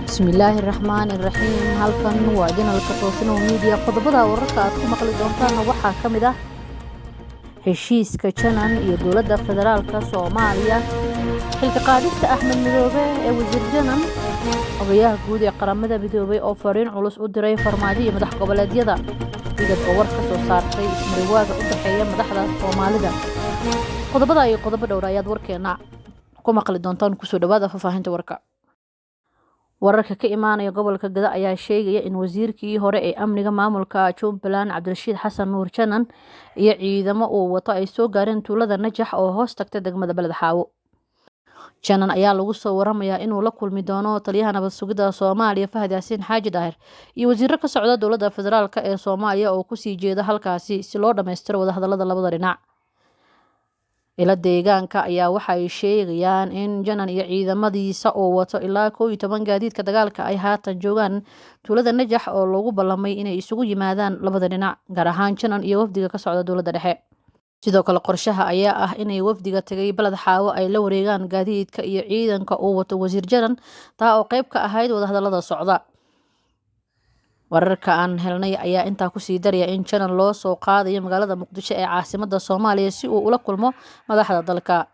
Bismillaahi Raxmaani Raxiim. Halkan waa janalka Toosino Media. Qodobada wararka aad ku maqli doontaan waxaa ka mid ah heshiiska Janan iyo dowladda federaalka Soomaaliya, xilka qaadista Axmed Madoobe ee wasiir Janan, ogayaha guud ee qaramada midoobay oo fariin culus u diray farmaajo iyo madax goboleedyada, iyada oo war ka soo saartay ismariwaaga u dhaxeeya madaxda Soomaalida. Qodobada iyo qodobo dhowr ayaad warkeena ku maqli doontaan. Kusoo dhawaada faahfaahinta warka. Wararka ka imaanaya gobolka Gada ayaa sheegaya in wasiirkii hore ee amniga maamulka Jubbaland Cabdirashiid Xasan Nuur Janan iyo ciidamo uu wato ay soo gaareen tuulada Najax oo hoos tagtay degmada Beledxaawo. Janan ayaa lagu soo waramayaa inuu la kulmi doono taliyaha nabad sugidda Soomaaliya Fahad Yaasiin Xaaji Daahir iyo wasiirro ka socda dowladda federaalka ee Soomaaliya oo ku sii jeeda halkaasi si loo dhammaystiro wadahadallada labada dhinac. ila deegaanka ayaa waxay sheegayaan in Janan iyo ciidamadiisa oo wato ilaa 11 gaadiidka dagaalka ay haatan joogaan tuulada Najax oo loogu ballamay inay isugu yimaadaan labada dhinac, gaar ahaan Janan iyo wafdiga ka socda dowladda dhexe. Sidoo kale qorshaha ayaa ah inay wafdiga tagay Beledxaawo ay la wareegaan gaadiidka iyo ciidanka uu wato wasiir Janan, taa oo qayb ka ahayd wadahadallada socda. Wararka aan helnay ayaa intaa ku sii daraya in Janan loo soo qaadayo magaalada Muqdisho ee caasimadda Soomaaliya si uu ula kulmo madaxda dalka.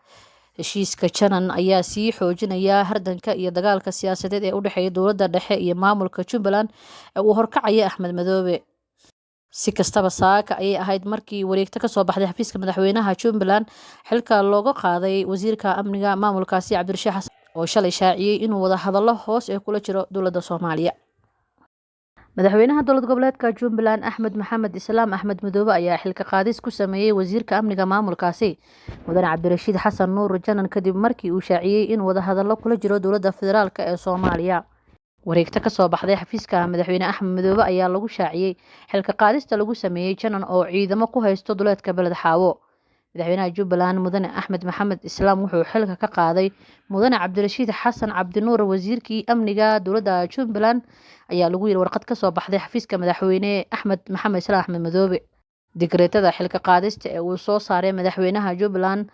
Heshiiska Janan ayaa sii xoojinaya hardanka iyo dagaalka siyaasadeed ee u dhexeeya dowladda dhexe iyo maamulka Jubbaland ee uu horkacaya Axmed Madoobe. Si kastaba saaka ayay ahayd markii wareegto ka soo baxday xafiiska madaxweynaha Jubbaland xilka looga qaaday wasiirka amniga maamulkaasi Cabdirashiid Xasan oo shalay shaaciyay inuu wada hadallo hoos ee kula jiro dowladda Soomaaliya. Madaxweynaha dowlad goboleedka Jubbaland Axmed Maxamed Islaam Axmed Madoobe ayaa xilka qaadis ku sameeyay wasiirka amniga maamulkaasi Mudane Cabdirashiid Xasan Nuur Janan kadib markii uu shaaciyay in wada hadallo kula jiro dowladda federaalka ee Soomaaliya. Wareegto ka soo baxday xafiiska madaxweyne Axmed Madoobe ayaa lagu shaaciyay xilka qaadista lagu sameeyay Janan oo ciidamo ku haysto duleedka Beledxaawo. Madaxweynaha Jubbaland Mudane Axmed Maxamed Islaam wuxuu xilka ka qaaday Mudane Cabdirashiid Xasan Cabdi Nuur wasiirkii amniga dowladda Jubbaland ayaa lagu yiri warqad ka soo baxday xafiiska madaxweyne Axmed Maxamed Islaam Axmed Madoobe. Digreetada xilka qaadista ee uu soo saaray madaxweynaha Jubbaland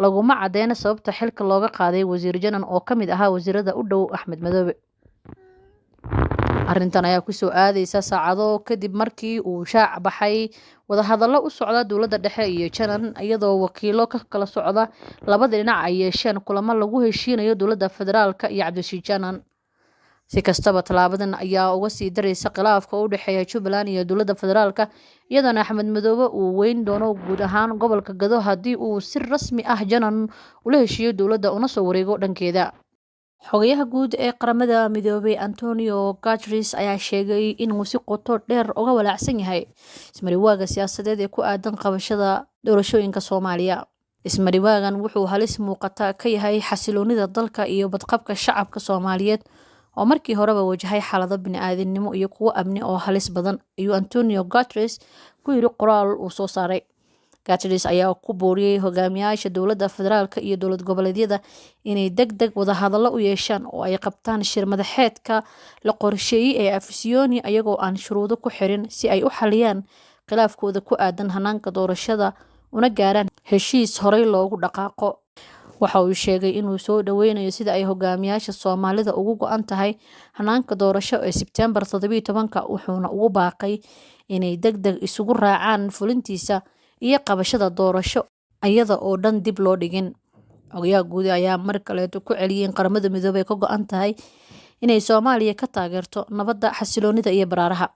laguma cadeyn sababta xilka looga qaaday wasiir Janan oo ka mid ahaa wasiirada u dhow Axmed Madoobe. Arrintan ayaa ku soo aadaysa saacado kadib markii uu shaac baxay wadahadallo u socda dowladda dhexe iyo Janan, iyadoo wakiilo ka kala socda labada dhinac ay yeesheen kulamo lagu heshiinayo dowladda federaalka iyo Cabdirashiid Janan. Si kastaba talaabadan ayaa uga sii daraysa khilaafka u dhexeeya Jubbaland iyo dowladda federaalka, iyadoo Axmed Madoobe uu weyn doono guud ahaan gobolka Gado haddii uu si rasmi ah Janan ula heshiiyo dowladda una soo wareego dhankeeda. Xogayaha guud ee qaramada midoobay Antonio Guterres ayaa sheegay inuu si qoto dheer uga walaacsan yahay ismariwaaga siyaasadeed ee ku aadan qabashada doorashooyinka Soomaaliya. Ismariwaagan wuxuu halis muuqata ka yahay xasiloonida dalka iyo badqabka shacabka Soomaaliyeed oo markii horeba wajahay xaalado bini'aadanimo iyo kuwo amni oo halis badan, ayuu Antonio Guterres ku yiri qoraal uu soo saaray. Guterres ayaa ku booriyay hogaamiyaasha dowladda federaalka iyo dowlad goboleedyada inay degdeg wada hadallo u yeeshaan oo ay qabtaan shir madaxeedka la qorsheeyay ee Afisyooni iyagoo aan shuruudo ku xirin si ay u xaliyaan khilaafkooda ku aadan hanaanka doorashada una gaaraan heshiis horey loogu dhaqaaqo. Waxa uu sheegay inuu soo dhaweynayo sida ay hogaamiyaasha Soomaalida ugu go'an tahay hanaanka doorasho ee Sebtembar 17 wuxuuna ugu baaqay inay degdeg isugu raacaan fulintiisa iyo qabashada doorasho iyada oo dhan dib loo dhigin. Ogayaha guud ayaa mar kale ku celiyay in qaramada midoobay ka go'an tahay inay Soomaaliya ka taageerto nabadda, xasiloonida iyo baraaraha.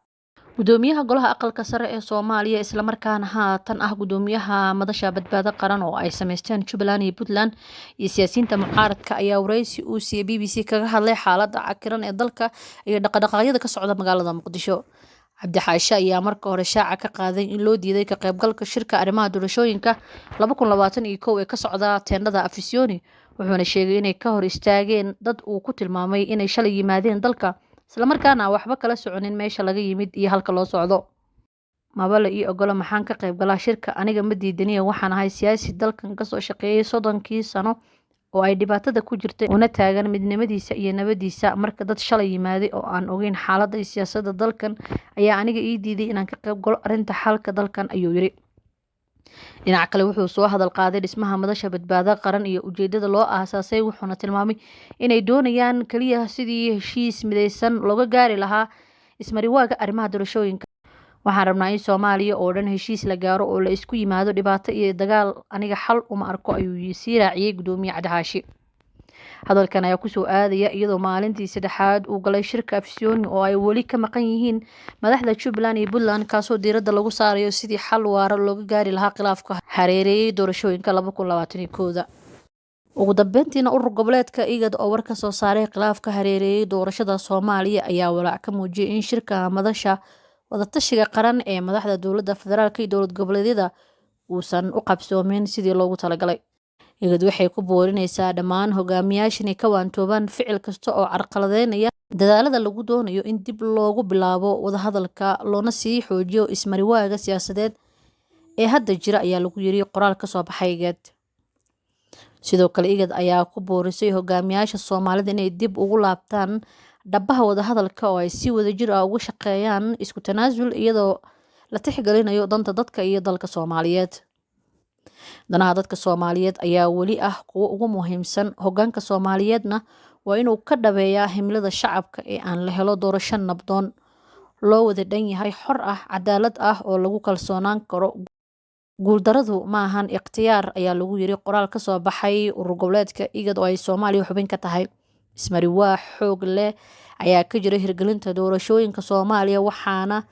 Gudoomiyaha golaha aqalka sare ee Soomaaliya isla markaana haatan ah gudoomiyaha madasha badbaado qaran oo ay sameysteen Jubbaland iyo Puntland iyo siyaasiyiinta mucaaradka ayaa wareysi uu siiyay BBC kaga hadlay xaaladda cakiran ee dalka iyo dhaqdhaqaaqyada ka socda magaalada Muqdisho. Cabdi Xaashe ayaa marka hore shaaca ka qaaday in loo diiday ka qaybgalka shirka arrimaha doorashooyinka 2021 ee ka socda teendhada Afisyooni, wuxuuna sheegay inay ka hor istaageen dad uu ku tilmaamay inay shalay yimaadeen dalka isla markaana waxba kala soconin meesha laga yimid iyo halka loo socdo. Mabala ii ogolo maxaan ka qaybgalaa shirka, aniga ma diidaniya, waxaan ahay siyaasi dalkan ka soo shaqeeyay 30 sano oo ay dhibaatada ku jirtay una taagan midnimadiisa iyo nabadiisa. Marka dad shalay yimaaday oo aan ogeyn xaaladda siyaasadda dalkan ayaa aniga ii diiday inaan ka qayb galo arrinta xalka dalkan, ayuu yiri. dhinaca kale wuxuu soo hadal qaaday dhismaha madasha badbaado qaran iyo ujeedada loo aasaasay, wuxuuna tilmaamay inay doonayaan kaliya sidii heshiis midaysan looga gaari lahaa ismariwaaga arrimaha doorashooyinka. Waxaan rabnaa in Soomaaliya oo dhan heshiis la gaaro oo la isku yimaado dhibaato iyo dagaal aniga xal uma arko, ayuu sii raaciyay Gudoomiye Cabdi Xaashi. Hadalkan ayaa kusoo aadaya iyadoo maalintii saddexaad uu galay shirka Afisyooni oo ay weli ka maqan yihiin madaxda Jubbaland iyo Puntland, kaasoo diiradda lagu saarayo sidii xal waara looga gaari lahaa khilaafka hareereeyay doorashooyinka 2021. Ugu dambeyntiina urur goboleedka IGAD oo war ka soo saaray khilaafka hareereeyay doorashada Soomaaliya ayaa walaac ka muujiyay in shirka madasha wadatashiga qaran ee madaxda dowladda federaalka iyo dowlad goboleedyada uusan u qabsoomin sidii loogu talagalay. IGAD waxay ku boorinaysaa dhammaan hogaamiyaasha inay ka waantoobaan ficil kasta oo carqaladeynaya dadaalada lagu doonayo in dib loogu bilaabo wadahadalka loona sii xoojiyo ismariwaaga siyaasadeed ee hadda jira, ayaa lagu yiri qoraal ka soo baxay IGAD. Sidoo kale IGAD ayaa ku boorisay hogaamiyaasha Soomaalida inay dib ugu laabtaan dhabaha wadahadalka oo ay si wadajir ah uga shaqeeyaan isku tanaasul iyadoo la tixgelinayo danta dadka iyo dalka Soomaaliyeed. Danaha dadka Soomaaliyeed ayaa weli ah kuwa ugu muhiimsan. Hoggaanka Soomaaliyeedna waa inuu ka dhabeeyaa himilada shacabka ee aan la helo doorasho nabdoon, loo wada dhan yahay, xor ah, cadaalad ah oo lagu kalsoonaan karo. Guuldaradu ma ahan ikhtiyaar, ayaa lagu yiri qoraal ka soo baxay urur goboleedka IGAD oo ay Soomaaliya xubin ka tahay. Ismariwaa xoog leh ayaa ka jira hirgelinta doorashooyinka Soomaaliya, waxaana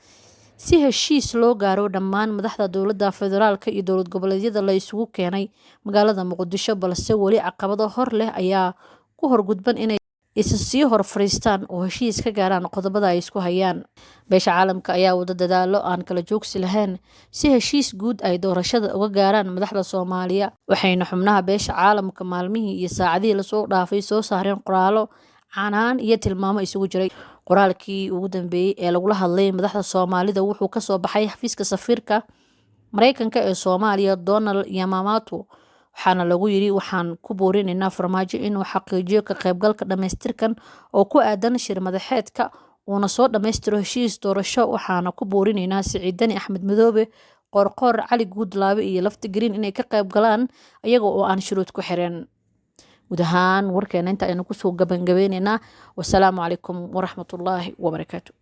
si heshiis loo gaaro dhammaan madaxda dowladda federaalka iyo dowlad goboleedyada la isugu keenay magaalada Muqdisho, balse weli caqabado hor leh ayaa ku horgudban inay isa sii hor fariistaan oo heshiis ka gaaraan qodobada ay isku hayaan. Beesha caalamka ayaa wada dadaalo aan kala joogsi lahayn si heshiis guud ay doorashada uga gaaraan madaxda Soomaaliya, waxayna xubnaha beesha caalamka maalmihii iyo saacadihii lasoo dhaafay soo saareen qoraallo canaan iyo tilmaamo isugu jiray. Qoraalkii ugu dambeeyay ee lagula hadlay madaxda Soomaalida wuxuu ka soo baxay xafiiska safiirka Mareykanka ee Soomaaliya Donald Yamamoto, waxaana lagu yiri waxaan ku boorinaynaa Farmaajo inuu xaqiijiyo ka qaybgalka dhamaystirkan oo ku aadan shir madaxeedka uuna soo dhammaystiro heshiis doorasho. Waxaana ku boorinaynaa Siciid Dani, Axmed Madoobe, Qoorqoor, Cali Guudlaabe iyo Laftigreen inay ka qayb galaan iyaga oo aan shuruud ku xiran. guud ahaan warkeena inta aynu kusoo gabagabaynaynaa. Wassalaamu calaykum waraxmatullaahi wabarakaatu.